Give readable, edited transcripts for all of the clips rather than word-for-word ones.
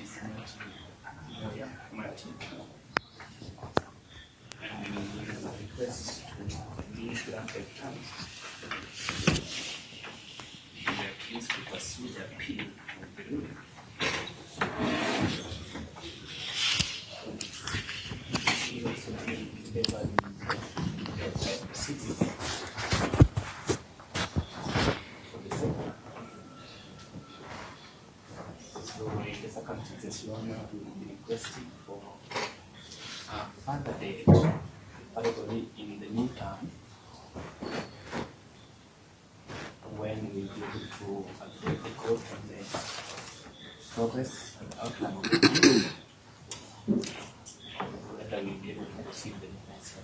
is not lawyer Martin. And there is a request to be granted time the accused to pursue the appeal of the ruling. He also made favored citizens for the sector. So in the circumstances, Your Honor will be requesting for a further date, probably in the meantime, when we will be able to update the court on the progress and outcome of the case, whether we'll be able to proceed the defense.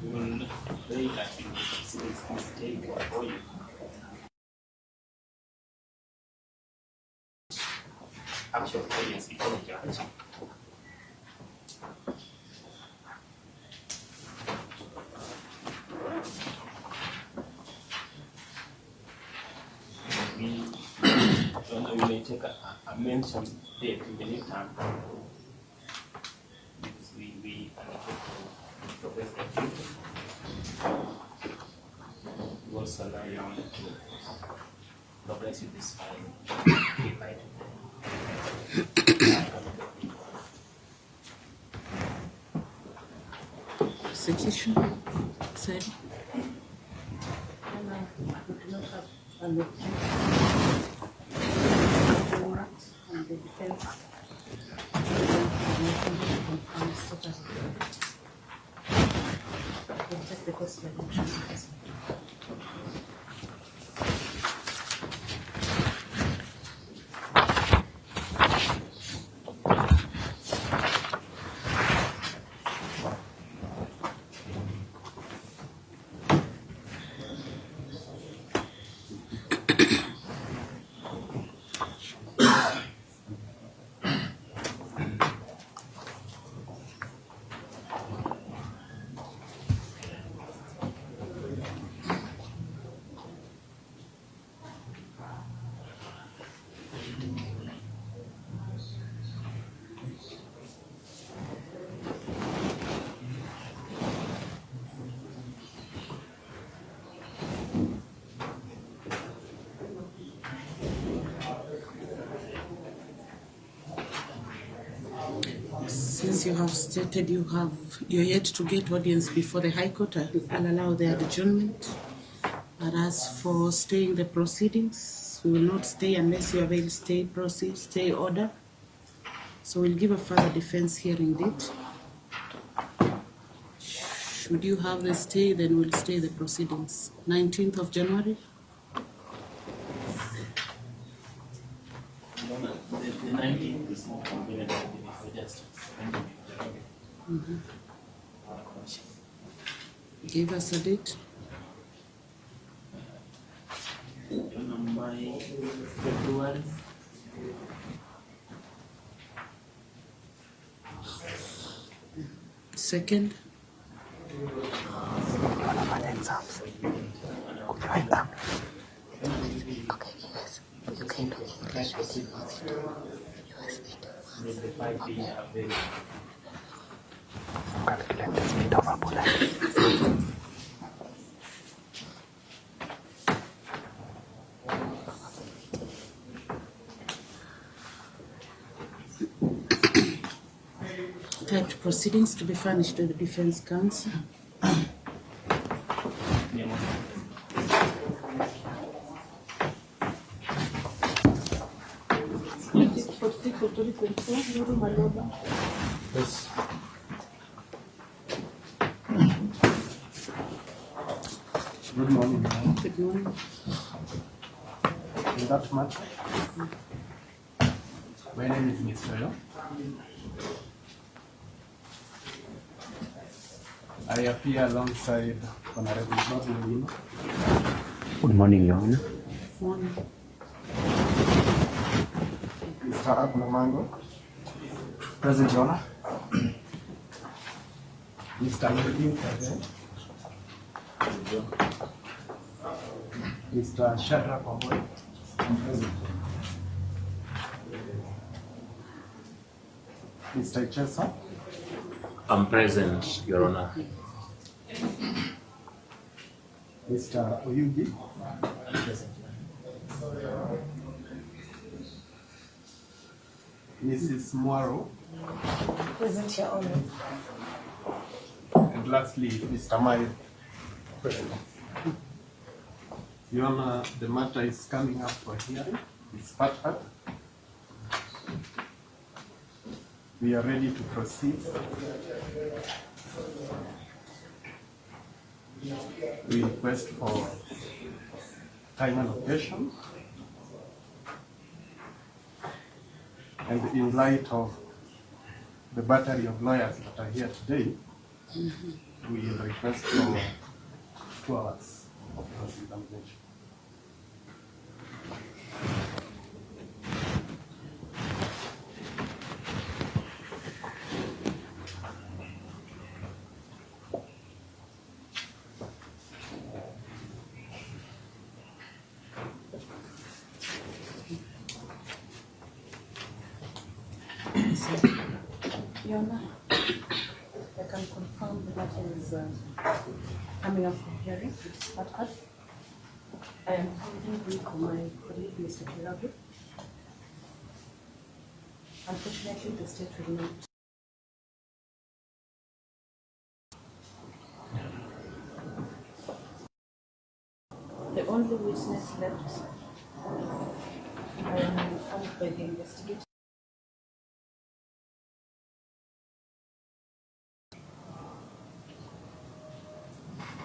We will not play that in the citizen's mistake or you. Actual audience before the judge. We may take a mentioned date in the meantime because we undertake to progress the case. We also allow you to progress with this file. Prosecution said and the defense just the cost of Since you have stated you're yet to get audience before the High Court, I'll allow the adjournment. But as for staying the proceedings, we will not stay unless you avail stay order. So we'll give a further defense hearing date. Should you have the stay, then we'll stay the proceedings. 19th of January. The 19th is not convenient for just Give us a date. By February. Second. Okay, yes. You can do English with you. Calculate the speed of a bullet. Typed proceedings to be furnished to the defense counsel. Yes. Good morning. Good morning. In that much, my name is Mr. Owino. I appear alongside Honorable Owino. Good morning, Your Honor. Morning. Mr. Abnamango. Present, Your Honor. Mr. Nuru present. Mr. Shadrach Wamboi present. Mr. Chesa. I'm present, Your Honor. Mr. Oyugi. Present. Mrs. Mwaro. Present, Your Honor. And lastly, Mr. Mai. Present. Your Honor, the matter is coming up for hearing. It's part. We are ready to proceed. We request for time allocation. And in light of the battery of lawyers that are here today, we request for 2 hours of cross-examination. Your Honor, I can confirm the matter is coming up for hearing. It's part. I am holding brief for my colleague, Mr. Babu. Unfortunately, the state will not. The only witness left, I am informed by the investigator.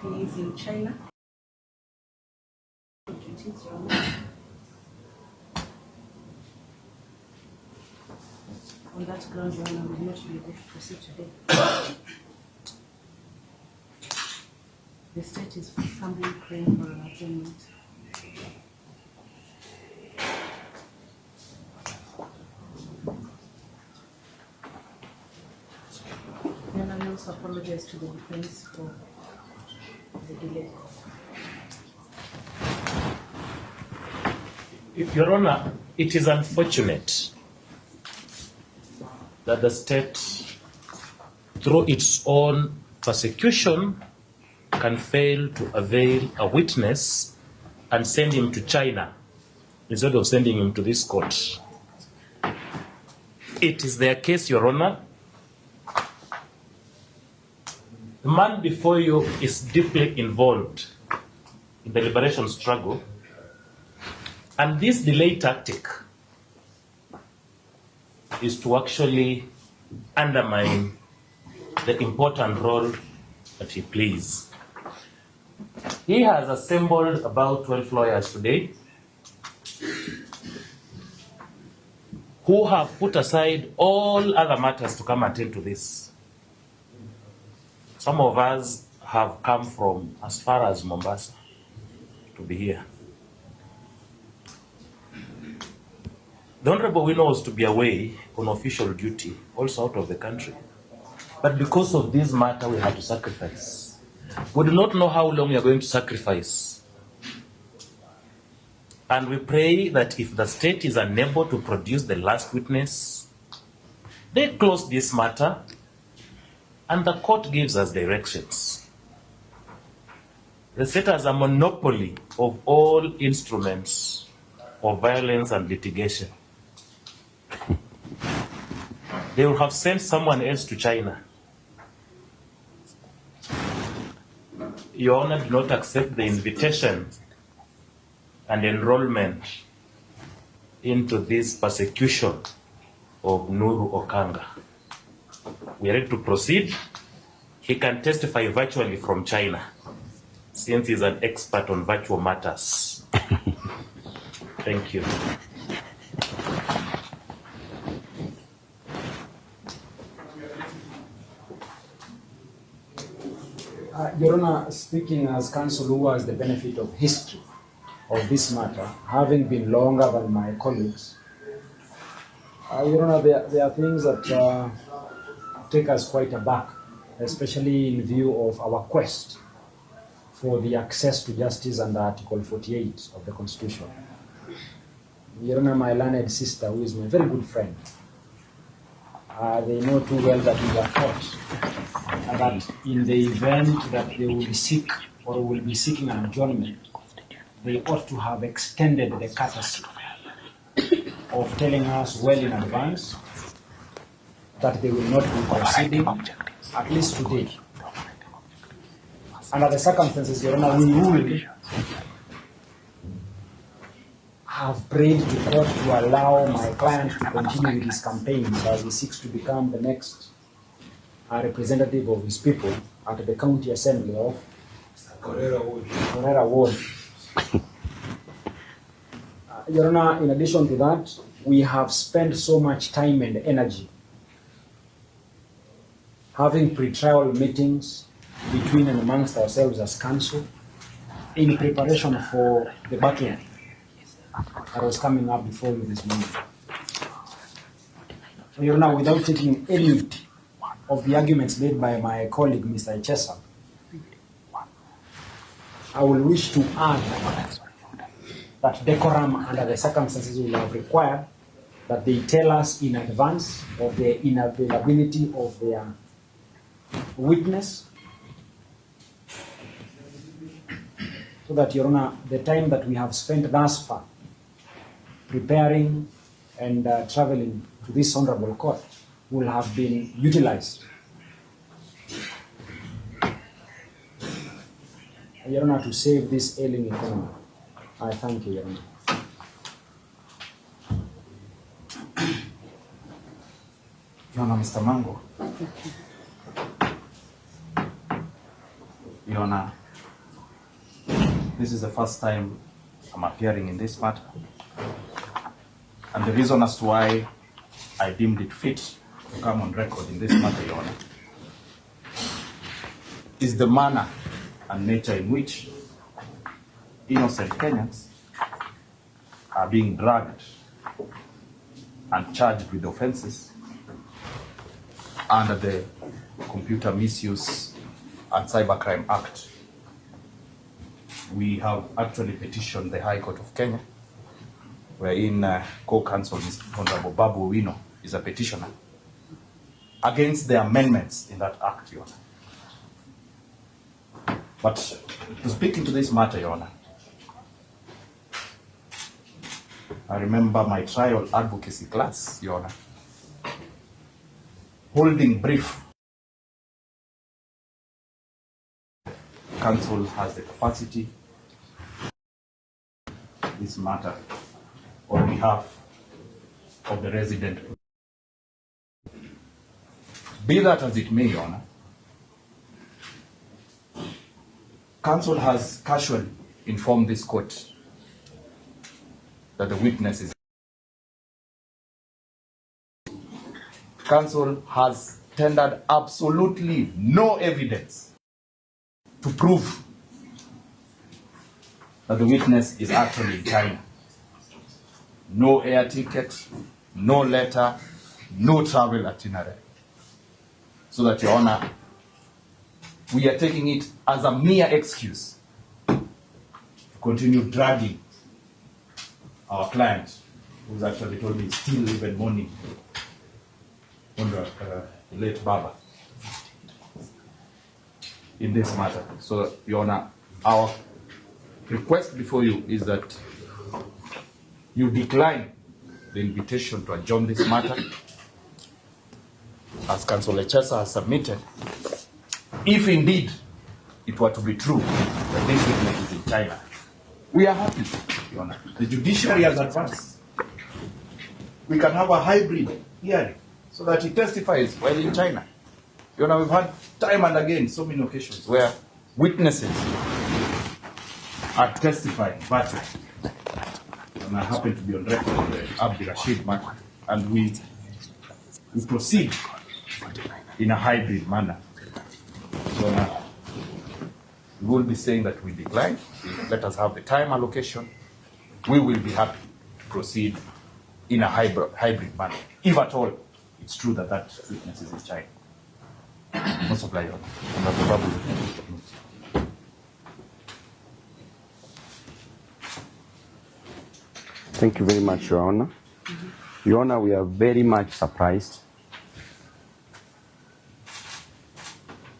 He is in China. On that grounds, I will not be able to proceed today. The state is humbly praying for an adjournment. And I also apologize to the defense for the delay. Your Honor, it is unfortunate that the state, through its own persecution, can fail to avail a witness and send him to China instead of sending him to this court. It is their case, Your Honor. The man before you is deeply involved in the liberation struggle, and this delay tactic is to actually undermine the important role that he plays. He has assembled about 12 lawyers today who have put aside all other matters to come attend to this. Some of us have come from as far as Mombasa to be here. The Honorable Owino was to be away on official duty, also out of the country. But because of this matter, we had to sacrifice. We do not know how long we are going to sacrifice. And we pray that if the state is unable to produce the last witness, they close this matter and the court gives us directions. The state has a monopoly of all instruments of violence and litigation. They will have sent someone else to China. Your Honor, do not accept the invitation and enrollment into this persecution of Nuru Okanga. We are ready to proceed. He can testify virtually from China, since he's an expert on virtual matters. Thank you. Your Honor, speaking as counsel who has the benefit of history of this matter, having been longer than my colleagues, Your Honor, there are things that take us quite aback, especially in view of our quest for the access to justice under Article 48 of the Constitution. Your Honor, my learned sister, who is my very good friend, they know too well that we are taught that in the event that they will seek or will be seeking an adjournment, they ought to have extended the courtesy of telling us well in advance that they will not be proceeding, at least today. Under the circumstances, Your Honor, we would have prayed to court to allow my client to continue with his campaigns as he seeks to become the next representative of his people at the county assembly of Korera Ward. Your Honor, in addition to that, we have spent so much time and energy having pre-trial meetings between and amongst ourselves as counsel in preparation for the battle that was coming up before you this morning. Your Honor, without taking any of the arguments made by my colleague, Mr. Echesa, I will wish to add that decorum under the circumstances will have required that they tell us in advance of the inavailability of their witness, so that, Your Honor, the time that we have spent thus far preparing and traveling to this honorable court will have been utilized. Your Honor, to save this ailing economy. I thank you, Your Honor. Your Honor, Mr. Mango. Your Honor, this is the first time I'm appearing in this matter. And the reason as to why I deemed it fit to come on record in this matter, Your Honor, is the manner and nature in which innocent Kenyans are being dragged and charged with offenses under the Computer Misuse and Cybercrime Act. We have actually petitioned the High Court of Kenya, wherein co-counsel Honorable Babu Owino is a petitioner, against the amendments in that act, Your Honor. But to speak into this matter, Your Honor, I remember my trial advocacy class, Your Honor, holding brief. Council has the capacity this matter on behalf of the resident. Be that as it may, Your Honor, Council has casually informed this court that the witness is. Council has tendered absolutely no evidence to prove that the witness is actually in China. No air ticket, no letter, no travel itinerary. So that, Your Honor, we are taking it as a mere excuse to continue dragging our client, who's actually told me still even mourning under late Baba, in this matter. So, Your Honor, our request before you is that you decline the invitation to adjourn this matter, as Counsel Echesa has submitted, if indeed it were to be true that this witness is in China. We are happy, Your Honor. The judiciary has advanced. We can have a hybrid hearing so that he testifies while in China. Your Honor, we've had time and again so many occasions where witnesses are testifying, but and I happen to be on record on the Abdi Rashid matter, and we proceed in a hybrid manner. So now, we will be saying that we decline. Let us have the time allocation. We will be happy to proceed in a hybrid manner, if at all it's true that that witness is in China. Most of Lion. Thank you very much, Your Honor. Your Honor, we are very much surprised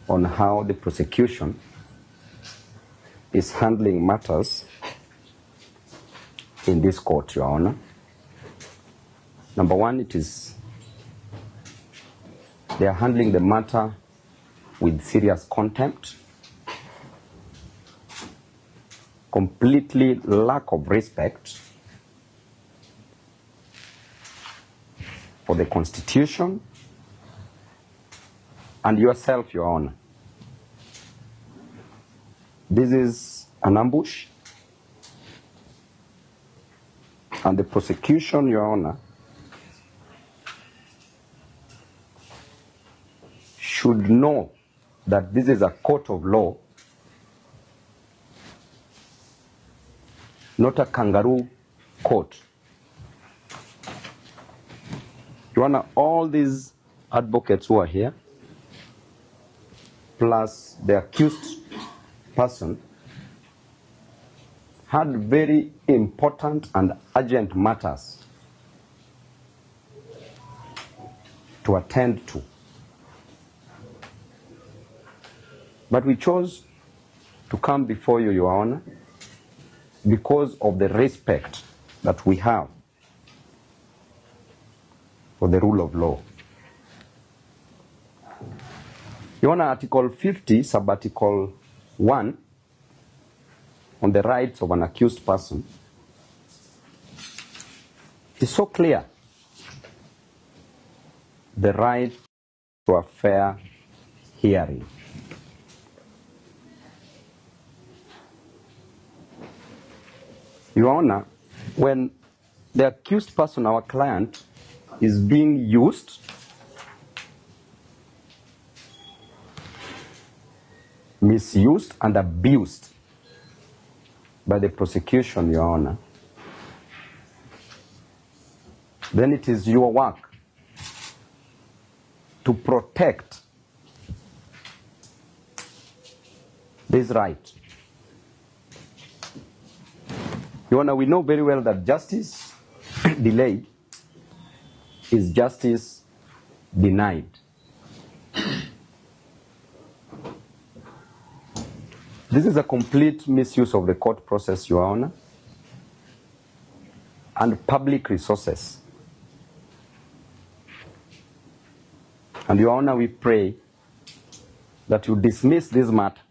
on how the prosecution is handling matters in this court, Your Honor. Number one, they are handling the matter with serious contempt, completely lack of respect for the Constitution and yourself, Your Honor. This is an ambush, and the prosecution, Your Honor, should know that this is a court of law, not a kangaroo court. Your Honor, all these advocates who are here, plus the accused person, had very important and urgent matters to attend to. But we chose to come before you, Your Honor, because of the respect that we have for the rule of law. Your Honor, Article 50, Sub-Article 1, on the rights of an accused person, is so clear. The right to a fair hearing. Your Honor, when the accused person, our client, is being used misused and abused by the prosecution, Your Honor, then it is your work to protect this right. Your Honor, we know very well that justice delayed is justice denied. This is a complete misuse of the court process, Your Honor, and public resources. And Your Honor, we pray that you dismiss this matter.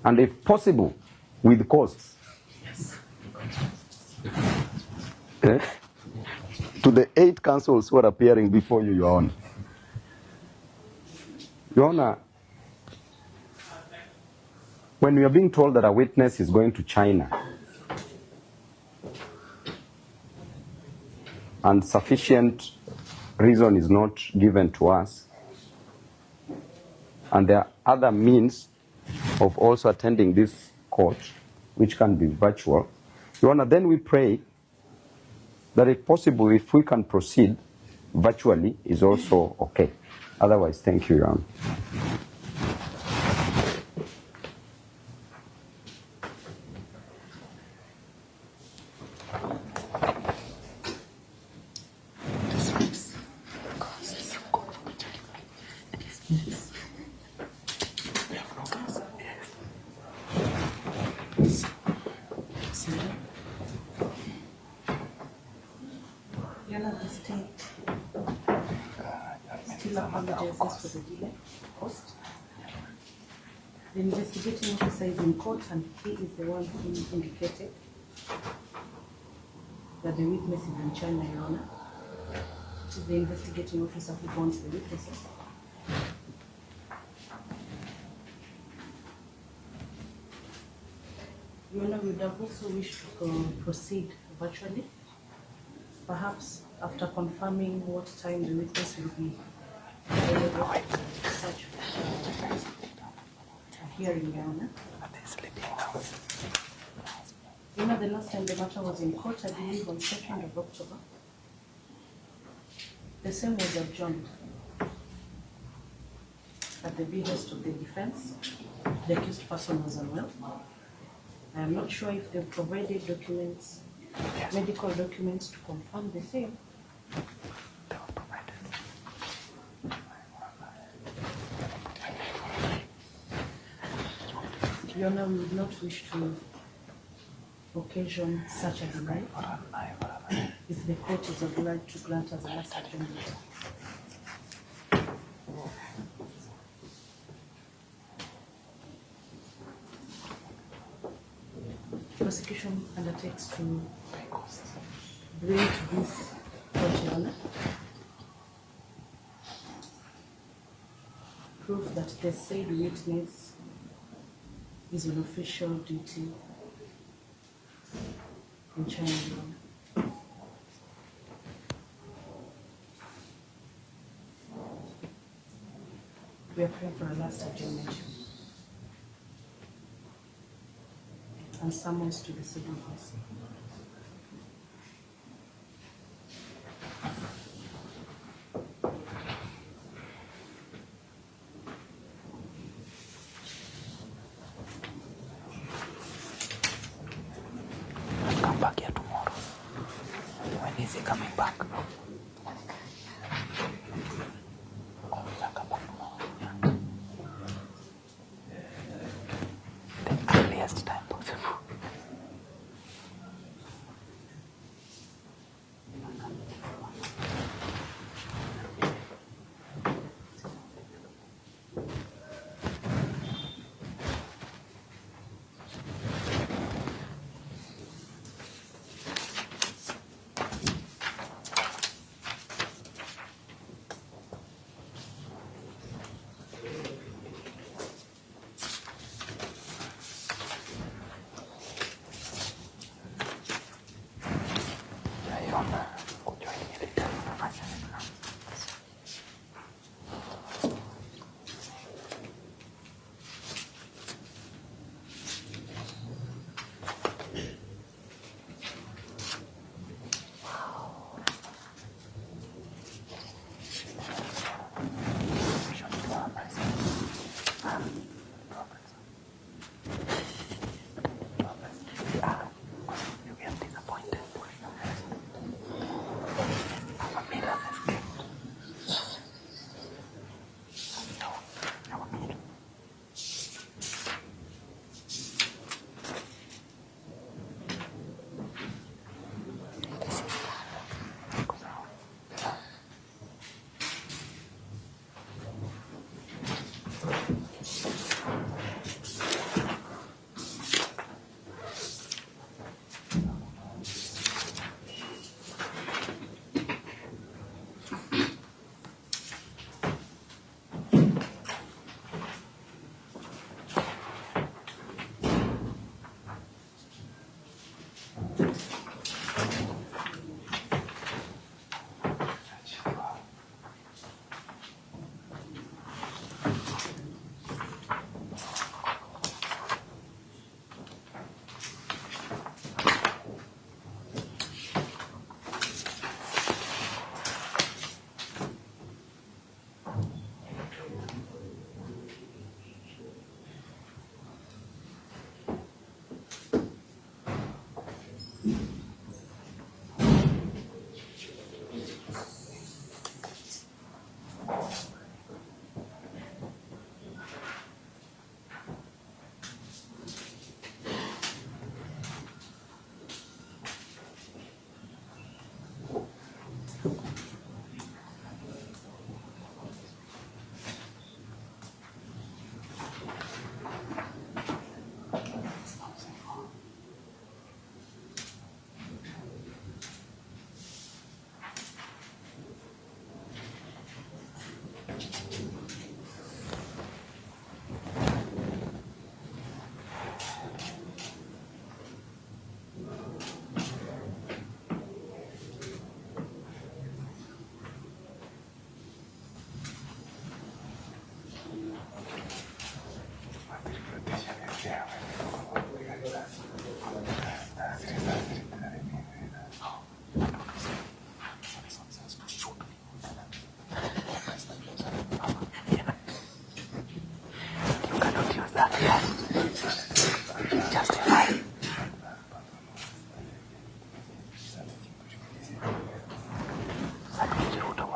And if possible, with costs. Yes. To the 8 councils who are appearing before you, Your Honor. Your Honor, when we are being told that a witness is going to China and sufficient reason is not given to us, and there are other means of also attending this court, which can be virtual, Your Honor, then we pray that if possible, if we can proceed virtually, is also okay. Otherwise, thank you, Your Honor. For the delay, cost. The investigating officer is in court, and he is the one who indicated that the witness is in China, Your Honor. It is the investigating officer who wants the witnesses. Your Honor, we would have also wished to proceed virtually, perhaps after confirming what time the witness will be such a hearing, Your Honor. You know, the last time the matter was in court, I believe on 2nd of October, the same was adjourned at the behest of the defense. The accused person was unwell. I am not sure if they've provided documents, medical documents to confirm the same. Your Honor, we would not wish to occasion such a delay if the court is obliged to grant us a last adjournment. Prosecution undertakes to bring to this court, Your Honor, proof that the said witness is on official duty in China. We are praying for a last adjournment and summons to the civil case. Come back here tomorrow. When is he coming back? Oh, he'll come back tomorrow. The earliest time possible.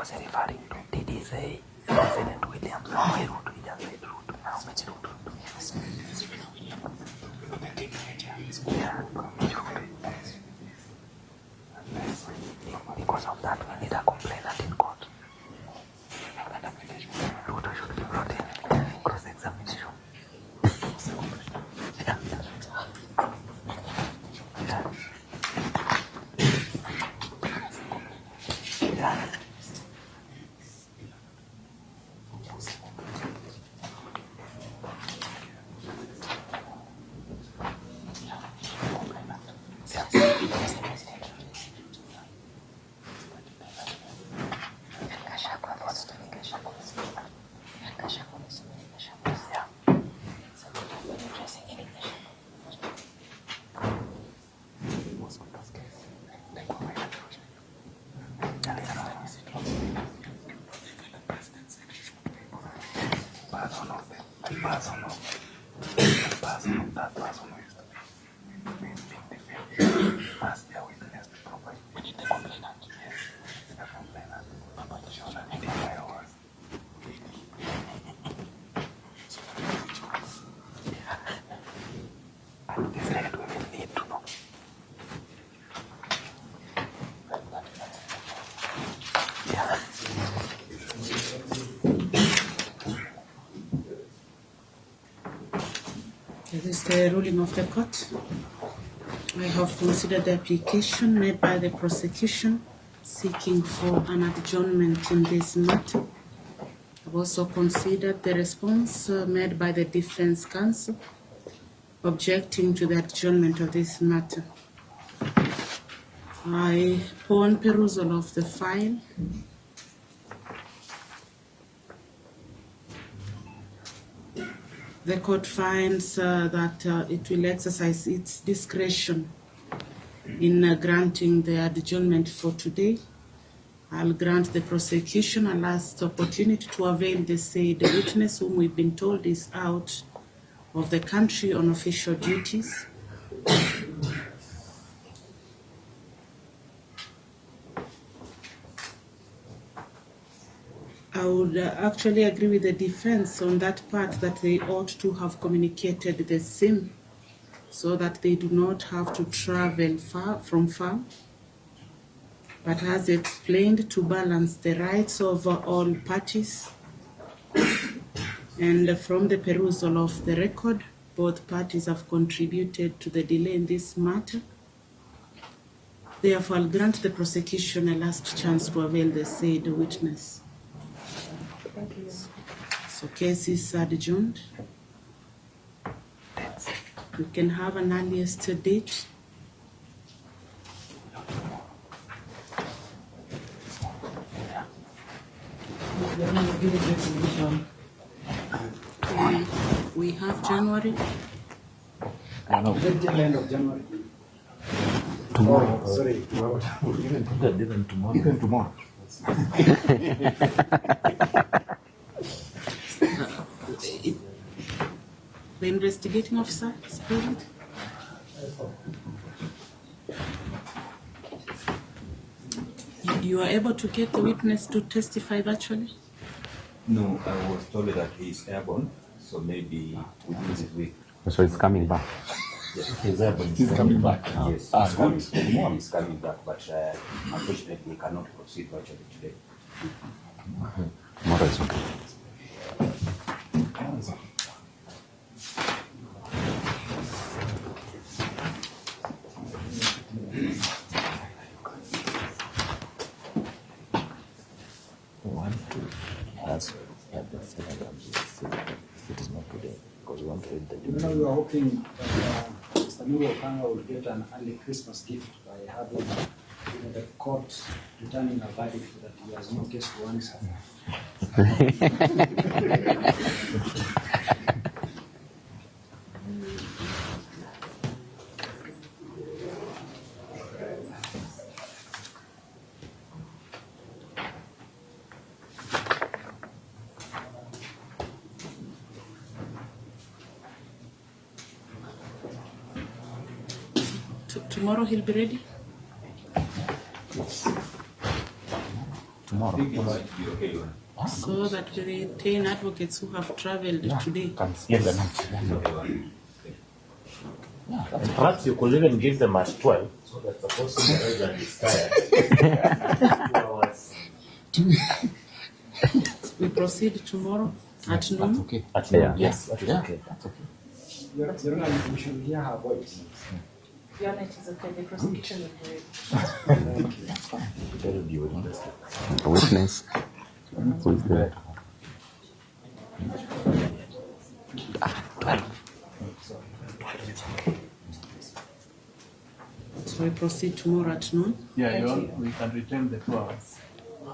was he referring to? Did he say President William Samoei Ruto? He just said Ruto. How many Ruto? Because of that, we need a complainant in court. Ruto should be brought in cross-examination. Yeah. Yeah. This is the ruling of the court. I have considered the application made by the prosecution seeking for an adjournment in this matter. I've also considered the response made by the defense counsel objecting to the adjournment of this matter. Upon perusal of the file, the court finds that it will exercise its discretion in granting the adjournment for today. I'll grant the prosecution a last opportunity to avail the said witness, whom we've been told is out of the country on official duties. I would actually agree with the defense on that part, that they ought to have communicated the same so that they do not have to travel from far. But as explained, to balance the rights of all parties, and from the perusal of the record, both parties have contributed to the delay in this matter. Therefore, I'll grant the prosecution a last chance to avail the said witness. So case is adjourned. We can have an earliest date. We have January. The end of January. Tomorrow. Oh, sorry. Even tomorrow. Even tomorrow. The investigating officer, Spirit. You are able to get the witness to testify virtually? No, I was told that he is airborne, so maybe within this week. So it's coming back. Yes, he's airborne. He's coming back. Yes, he's coming. Tomorrow he's coming back, but unfortunately he cannot proceed virtually today. Tomorrow is okay. It is not today because we want to read the We are hoping that Mr. Nuru Okanga will get an early Christmas gift by having the court returning a verdict that he has no case to answer. Tomorrow he'll be ready? tomorrow. So that we retain advocates who have traveled today. Can spend the night. And perhaps you could even give them at 12, so that the person is tired. 2 hours. We proceed tomorrow at noon. Okay. At noon, Yeah. yes. That is okay. That's okay. Your Honor, we should hear her voice. Your Honor, it is okay. The prosecution will do it. Very beautiful. A witness. Who is there? 12. So we proceed tomorrow at noon. Yeah, Your Honor, we can retain the 2 hours.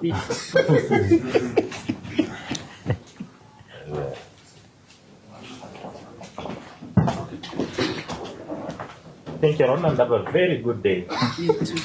Yes. Thank you, Ron, and have a very good day. You too.